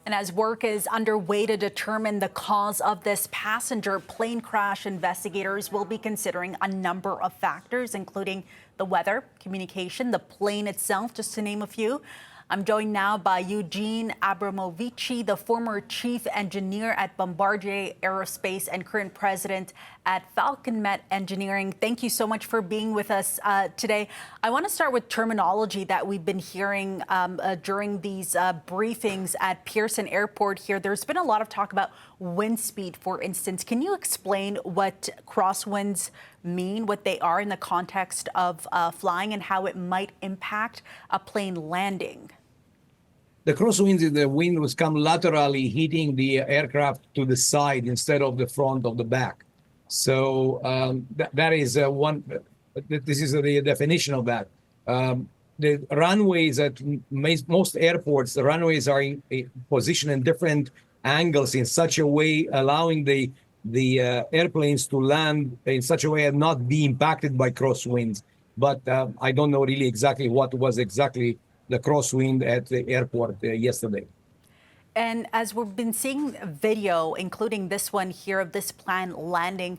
And as work is underway to determine the cause of this passenger plane crash, investigators will be considering a number of factors, including the weather, communication, the plane itself, just to name a few. I'm joined now by Eugen Abramovici, the former chief engineer at Bombardier Aerospace and current president at Falconmet Engineering. Thank you so much for being with us today. I want to start with terminology that we've been hearing during these briefings at Pearson Airport here. There's been a lot of talk about wind speed, for instance. Can you explain what crosswinds mean, what they are in the context of flying, and how it might impact a plane landing? The crosswinds is the wind was come laterally hitting the aircraft to the side instead of the front of the back. So that is one. This is the definition of that. The runways at most airports, the runways are positioned in different angles in such a way, allowing the airplanes to land in such a way as not be impacted by crosswinds. But I don't know really exactly what was exactly the crosswind at the airport yesterday. And as we've been seeing video, including this one here of this plane landing,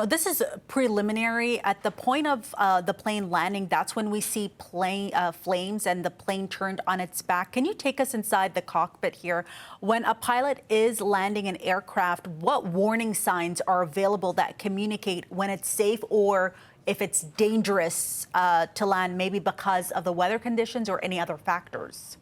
this is preliminary. At the point of the plane landing, that's when we see flames and the plane turned on its back. Can you take us inside the cockpit here? When a pilot is landing an aircraft, what warning signs are available that communicate when it's safe or if it's dangerous to land, maybe because of the weather conditions or any other factors?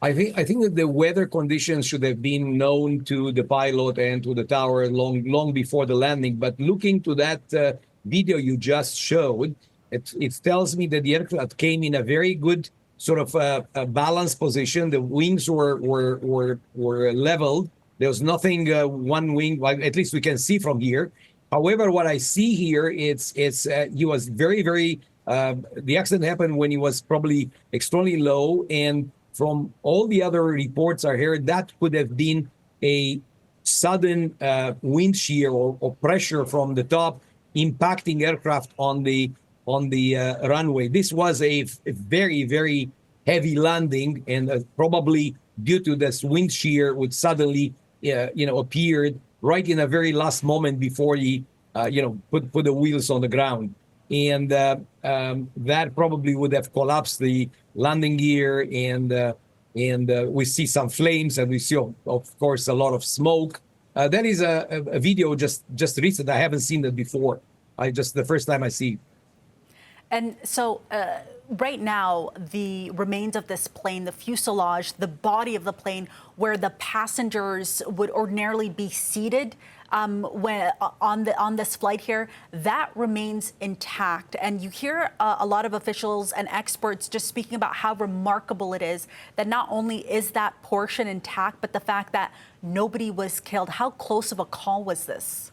I think that the weather conditions should have been known to the pilot and to the tower long before the landing. But looking to that video you just showed, it tells me that the aircraft came in a very good sort of a balanced position. The wings were leveled. There was nothing one wing, well, at least we can see from here. However, what I see here, he was very, the accident happened when he was probably extremely low. And from all the other reports I heard, that could have been a sudden wind shear or pressure from the top impacting aircraft on the runway. This was a very heavy landing, and probably due to this wind shear would suddenly appeared right in a very last moment before he, put the wheels on the ground. And that probably would have collapsed the landing gear, and we see some flames, and we see, of course, a lot of smoke. That is a video just recent. I haven't seen that before. The first time I see. And so right now, the remains of this plane, the fuselage, the body of the plane, where the passengers would ordinarily be seated when on this flight here, that remains intact. And you hear a lot of officials and experts just speaking about how remarkable it is that not only is that portion intact, but the fact that nobody was killed. How close of a call was this?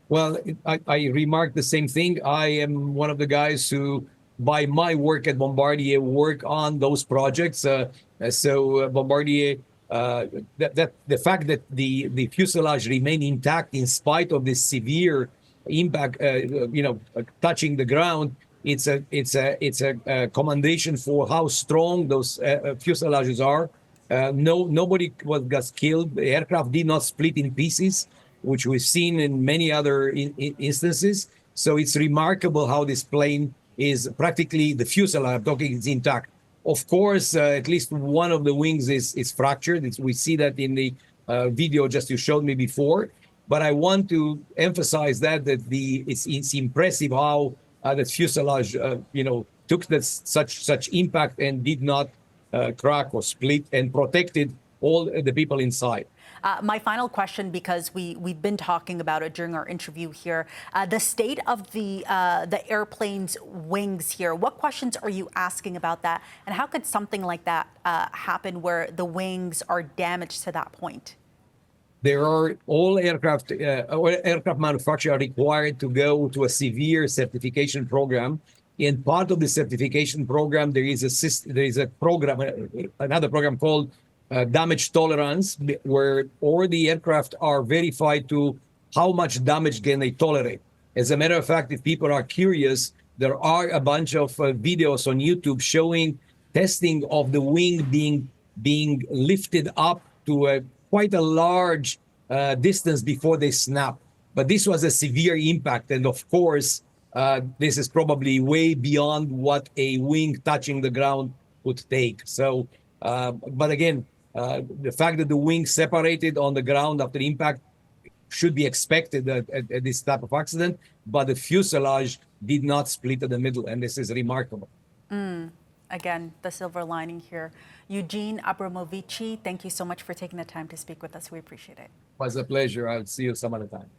Well, I remarked the same thing. I am one of the guys who, by my work at Bombardier, work on those projects. So Bombardier, the fact that the fuselage remained intact in spite of this severe impact, touching the ground, it's a commendation for how strong those fuselages are. Nobody got killed. The aircraft did not split in pieces, which we've seen in many other instances. So it's remarkable how this plane is practically, the fuselage I'm talking, is intact. Of course, at least one of the wings is fractured. We see that in the video just you showed me before. But I want to emphasize that it's impressive how the fuselage took such impact and did not crack or split and protected all the people inside. My final question, because we've been talking about it during our interview here, the state of the airplane's wings here. What questions are you asking about that, and how could something like that happen where the wings are damaged to that point? There are all aircraft manufacturers are required to go to a severe certification program. And part of the certification program, there is a program, another program called damage tolerance, where all the aircraft are verified to how much damage can they tolerate. As a matter of fact, if people are curious, there are a bunch of videos on YouTube showing testing of the wing being being lifted up to quite a large distance before they snap. But this was a severe impact, and of course, this is probably way beyond what a wing touching the ground would take. So, but again, the fact that the wing separated on the ground after impact should be expected at this type of accident, but the fuselage did not split in the middle, and this is remarkable. Again, the silver lining here. Eugen Abramovici, thank you so much for taking the time to speak with us. We appreciate it. It was a pleasure. I'll see you some other time.